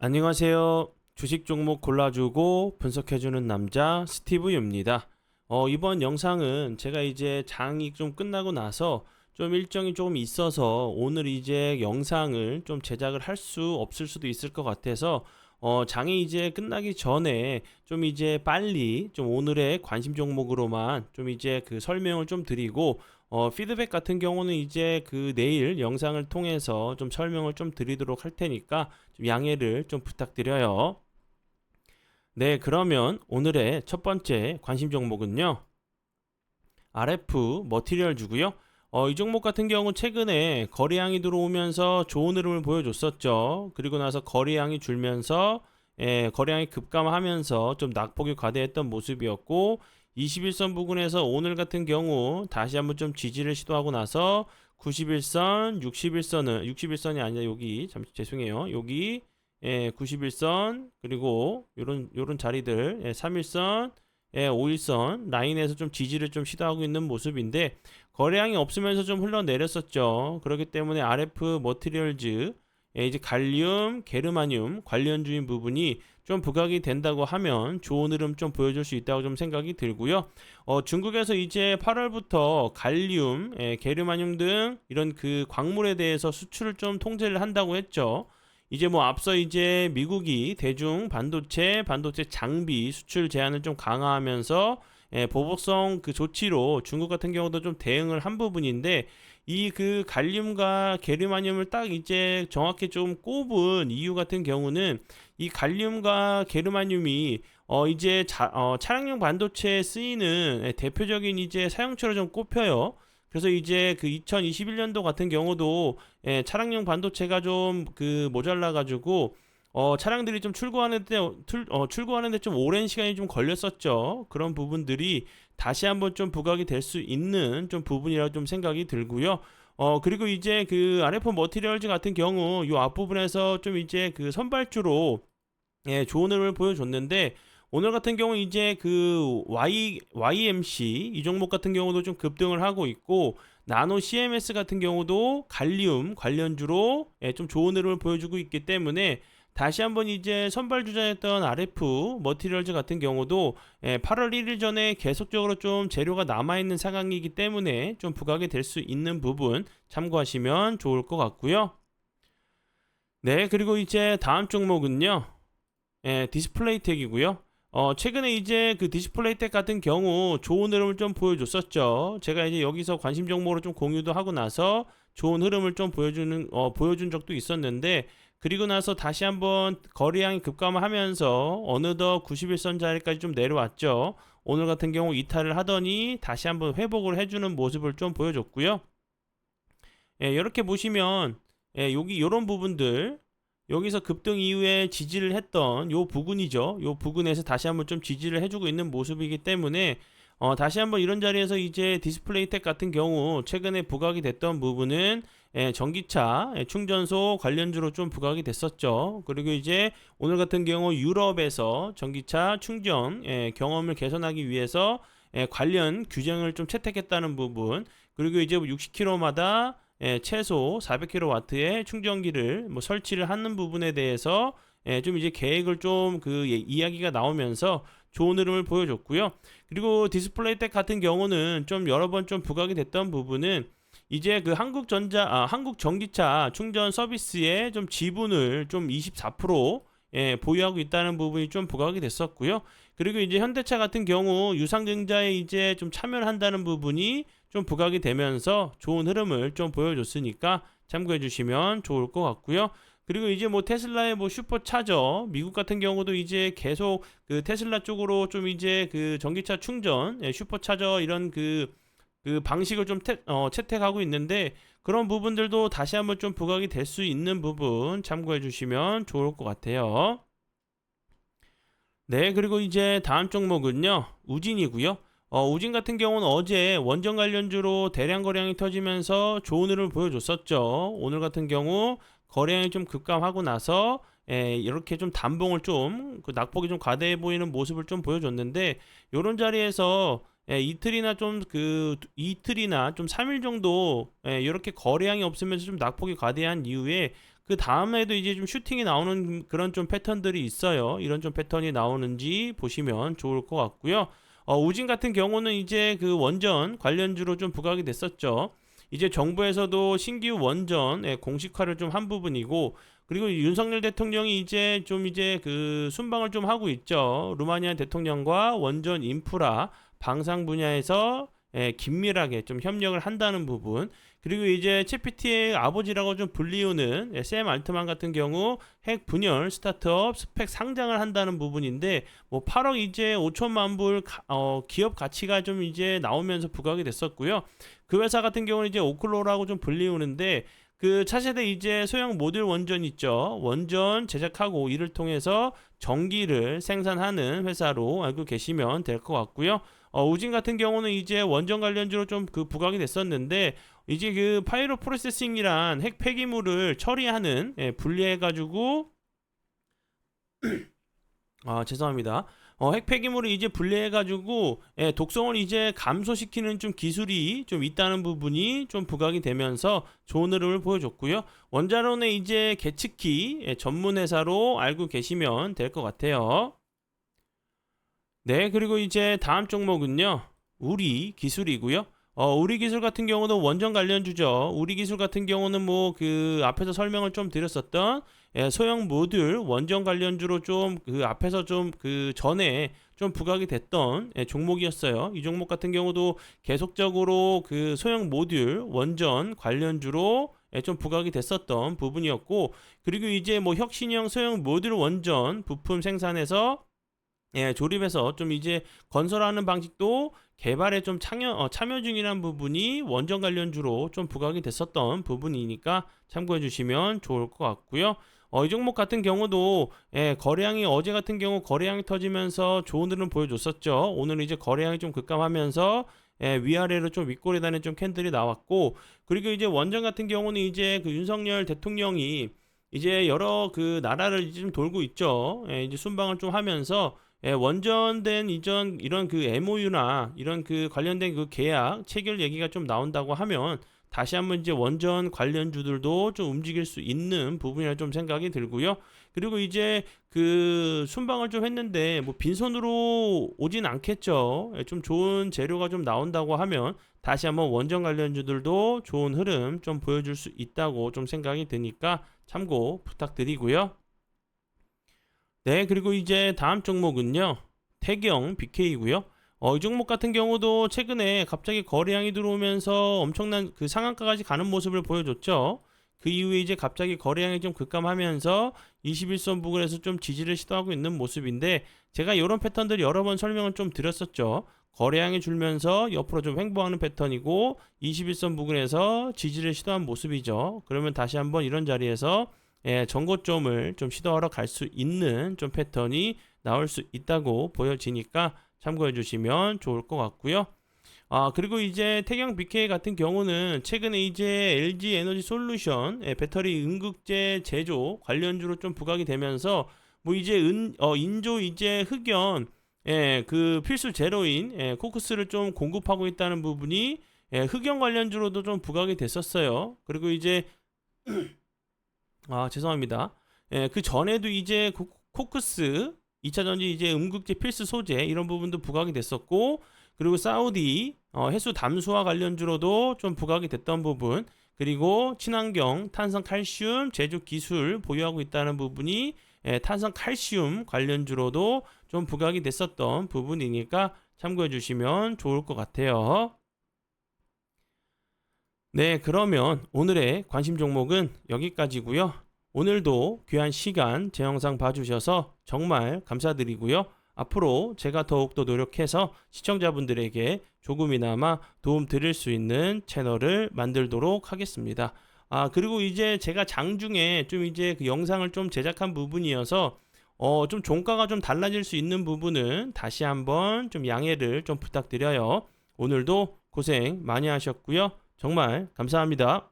안녕하세요. 주식 종목 골라주고 분석해주는 남자 스티브 유입니다. 이번 영상은 제가 이제 장이 좀 끝나고 나서 좀 일정이 조금 있어서 오늘 이제 영상을 좀 제작을 할 수 없을 수도 있을 것 같아서 장이 이제 끝나기 전에 좀 이제 빨리 좀 오늘의 관심 종목으로만 좀 이제 그 설명을 좀 드리고 피드백 같은 경우는 이제 그 내일 영상을 통해서 좀 설명을 좀 드리도록 할 테니까 좀 양해를 좀 부탁드려요. 네, 그러면 오늘의 첫 번째 관심 종목은요. RF 머티리얼주고요. 이 종목 같은 경우 최근에 거래량이 들어오면서 좋은 흐름을 보여줬었죠. 그리고 나서 거래량이 줄면서 거래량이 급감하면서 좀 낙폭이 과대했던 모습이었고 21선 부근에서 오늘 같은 경우 다시 한번 좀 지지를 시도하고 나서 91선, 61선이 아니라 여기 잠시 죄송해요. 여기 91선 그리고 요런 자리들 3일선 5일선 라인에서 좀 지지를 좀 시도하고 있는 모습인데 거래량이 없으면서 좀 흘러내렸었죠. 그렇기 때문에 RF 머티리얼즈 이제 갈륨, 게르마늄 관련주인 부분이 좀 부각이 된다고 하면 좋은 흐름 좀 보여줄 수 있다고 좀 생각이 들고요. 중국에서 이제 8월부터 갈륨, 게르마늄 등 이런 그 광물에 대해서 수출을 좀 통제를 한다고 했죠. 이제 뭐 앞서 이제 미국이 대중 반도체 장비 수출 제한을 좀 강화하면서 보복성 그 조치로 중국 같은 경우도 좀 대응을 한 부분인데 이 그 갈륨과 게르마늄을 딱 이제 정확히 좀 꼽은 이유 같은 경우는 이 갈륨과 게르마늄이 이제 차량용 반도체에 쓰이는 대표적인 이제 사용처로 좀 꼽혀요. 그래서 이제 그 2021년도 같은 경우도 차량용 반도체가 좀 그 모자라 가지고 차량들이 좀 출고하는데 좀 오랜 시간이 좀 걸렸었죠. 그런 부분들이 다시 한번 좀 부각이 될 수 있는 좀 부분이라고 좀 생각이 들고요. 그리고 이제 그 RF 머티리얼즈 같은 경우 요 앞부분에서 좀 이제 그 선발주로 좋은 흐름을 보여줬는데 오늘 같은 경우 이제 그 YMC 이 종목 같은 경우도 좀 급등을 하고 있고 나노 CMS 같은 경우도 갈리움 관련주로 좀 좋은 흐름을 보여주고 있기 때문에 다시 한번 이제 선발주자였던 RF 머티리얼즈 같은 경우도 8월 1일 전에 계속적으로 좀 재료가 남아있는 상황이기 때문에 좀 부각이 될 수 있는 부분 참고하시면 좋을 것 같고요. 네, 그리고 이제 다음 종목은요. 디스플레이텍이고요. 최근에 이제 그 디스플레이텍 같은 경우 좋은 흐름을 좀 보여줬었죠. 제가 이제 여기서 관심 종목으로 좀 공유도 하고 나서 좋은 흐름을 좀 보여준 적도 있었는데 그리고 나서 다시 한번 거래량이 급감하면서 어느덧 91선 자리까지 좀 내려왔죠. 오늘 같은 경우 이탈을 하더니 다시 한번 회복을 해주는 모습을 좀 보여줬고요. 이렇게 보시면 여기 이런 부분들 여기서 급등 이후에 지지를 했던 요 부근이죠. 요 부근에서 다시 한번 좀 지지를 해주고 있는 모습이기 때문에 다시 한번 이런 자리에서 이제 디스플레이텍 같은 경우 최근에 부각이 됐던 부분은 전기차 충전소 관련주로 좀 부각이 됐었죠. 그리고 이제 오늘 같은 경우 유럽에서 전기차 충전 경험을 개선하기 위해서 관련 규정을 좀 채택했다는 부분 그리고 이제 60km마다 최소 400kW의 충전기를 뭐 설치를 하는 부분에 대해서 좀 이제 계획을 좀 그 이야기가 나오면서 좋은 흐름을 보여줬고요. 그리고 디스플레이텍 같은 경우는 좀 여러 번 좀 부각이 됐던 부분은 이제 그 한국 전기차 충전 서비스의 좀 지분을 좀 24% 보유하고 있다는 부분이 좀 부각이 됐었고요. 그리고 이제 현대차 같은 경우 유상증자에 이제 좀 참여를 한다는 부분이 좀 부각이 되면서 좋은 흐름을 좀 보여줬으니까 참고해 주시면 좋을 것 같고요. 그리고 이제 뭐 테슬라의 뭐 슈퍼차저 미국 같은 경우도 이제 계속 그 테슬라 쪽으로 좀 이제 그 전기차 충전 슈퍼차저 이런 그 방식을 좀 채택하고 있는데 그런 부분들도 다시 한번 좀 부각이 될 수 있는 부분 참고해 주시면 좋을 것 같아요. 네, 그리고 이제 다음 종목은요, 우진이고요. 우진 같은 경우는 어제 원전 관련주로 대량 거래량이 터지면서 좋은 흐름을 보여줬었죠. 오늘 같은 경우 거래량이 좀 급감하고 나서 이렇게 좀 단봉을 좀 그 낙폭이 좀 과대해 보이는 모습을 좀 보여줬는데 이런 자리에서 이틀이나 좀 3일 정도 이렇게 거래량이 없으면서 좀 낙폭이 과대한 이후에 그 다음에도 이제 좀 슈팅이 나오는 그런 좀 패턴들이 있어요. 이런 좀 패턴이 나오는지 보시면 좋을 것 같고요. 우진 같은 경우는 이제 그 원전 관련주로 좀 부각이 됐었죠. 이제 정부에서도 신규 원전의 공식화를 좀 한 부분이고, 그리고 윤석열 대통령이 이제 그 순방을 좀 하고 있죠. 루마니아 대통령과 원전 인프라 방산 분야에서 긴밀하게 좀 협력을 한다는 부분. 그리고 이제 채피티의 아버지라고 좀 불리우는 샘 알트만 같은 경우 핵 분열 스타트업 스펙 상장을 한다는 부분인데, 뭐 8억 이제 5천만 불 기업 가치가 좀 이제 나오면서 부각이 됐었고요. 그 회사 같은 경우는 이제 오클로라고 좀 불리우는데, 그 차세대 이제 소형 모듈 원전 있죠. 원전 제작하고 이를 통해서 전기를 생산하는 회사로 알고 계시면 될 것 같고요. 우진 같은 경우는 이제 원전 관련주로 좀 그 부각이 됐었는데, 이제 그 파이로 프로세싱이란 핵 폐기물을 처리하는 분리해가지고 죄송합니다. 핵 폐기물을 이제 분리해가지고 독성을 이제 감소시키는 좀 기술이 좀 있다는 부분이 좀 부각이 되면서 좋은 흐름을 보여줬고요. 원자론의 이제 계측기 전문 회사로 알고 계시면 될 것 같아요. 네, 그리고 이제 다음 종목은요, 우리 기술이고요. 우리 기술 같은 경우는 원전 관련주죠. 우리 기술 같은 경우는 뭐 그 앞에서 설명을 좀 드렸었던 소형 모듈 원전 관련주로 좀 그 앞에서 좀 그 전에 좀 부각이 됐던 종목이었어요. 이 종목 같은 경우도 계속적으로 그 소형 모듈 원전 관련주로 좀 부각이 됐었던 부분이었고, 그리고 이제 뭐 혁신형 소형 모듈 원전 부품 생산에서 조립해서 좀 이제 건설하는 방식도 개발에 좀 참여 중이라는 부분이 원전 관련주로 좀 부각이 됐었던 부분이니까 참고해 주시면 좋을 것 같고요. 이 종목 같은 경우도 거래량이 어제 같은 경우 거래량이 터지면서 좋은 흐름 보여줬었죠. 오늘 이제 거래량이 좀 급감하면서 위아래로 좀 윗골에 다니는 좀 캔들이 나왔고, 그리고 이제 원전 같은 경우는 이제 그 윤석열 대통령이 이제 여러 그 나라를 이제 좀 돌고 있죠. 이제 순방을 좀 하면서 원전된 이전 이런 그 MOU나 이런 그 관련된 그 계약 체결 얘기가 좀 나온다고 하면 다시 한번 이제 원전 관련주들도 좀 움직일 수 있는 부분이라 좀 생각이 들고요. 그리고 이제 그 순방을 좀 했는데 뭐 빈손으로 오진 않겠죠. 좀 좋은 재료가 좀 나온다고 하면 다시 한번 원전 관련주들도 좋은 흐름 좀 보여줄 수 있다고 좀 생각이 드니까 참고 부탁드리고요. 네, 그리고 이제 다음 종목은요, 태경 BK고요. 이 종목 같은 경우도 최근에 갑자기 거래량이 들어오면서 엄청난 그 상한가까지 가는 모습을 보여줬죠. 그 이후에 이제 갑자기 거래량이 좀 급감하면서 21선 부근에서 좀 지지를 시도하고 있는 모습인데, 제가 이런 패턴들 여러 번 설명을 좀 드렸었죠. 거래량이 줄면서 옆으로 좀 횡보하는 패턴이고 21선 부근에서 지지를 시도한 모습이죠. 그러면 다시 한번 이런 자리에서 전고점을 좀 시도하러 갈 수 있는 좀 패턴이 나올 수 있다고 보여지니까 참고해 주시면 좋을 것 같고요. 그리고 이제 태경 BK 같은 경우는 최근에 이제 LG 에너지 솔루션 배터리 음극재 제조 관련주로 좀 부각이 되면서 뭐 이제 인조 이제 흑연 그 필수 제로인 코크스를 좀 공급하고 있다는 부분이 흑연 관련주로도 좀 부각이 됐었어요. 그리고 이제 죄송합니다. 그 전에도 이제 코크스 2차 전지 이제 음극재 필수 소재 이런 부분도 부각이 됐었고, 그리고 사우디 해수 담수화 관련주로도 좀 부각이 됐던 부분, 그리고 친환경 탄성 칼슘 제조 기술 보유하고 있다는 부분이 탄성 칼슘 관련주로도 좀 부각이 됐었던 부분이니까 참고해 주시면 좋을 것 같아요. 네, 그러면 오늘의 관심 종목은 여기까지고요. 오늘도 귀한 시간 제 영상 봐주셔서 정말 감사드리고요. 앞으로 제가 더욱더 노력해서 시청자분들에게 조금이나마 도움 드릴 수 있는 채널을 만들도록 하겠습니다. 그리고 이제 제가 장중에 좀 이제 그 영상을 좀 제작한 부분이어서 좀 종가가 좀 달라질 수 있는 부분은 다시 한번 좀 양해를 좀 부탁드려요. 오늘도 고생 많이 하셨고요. 정말 감사합니다.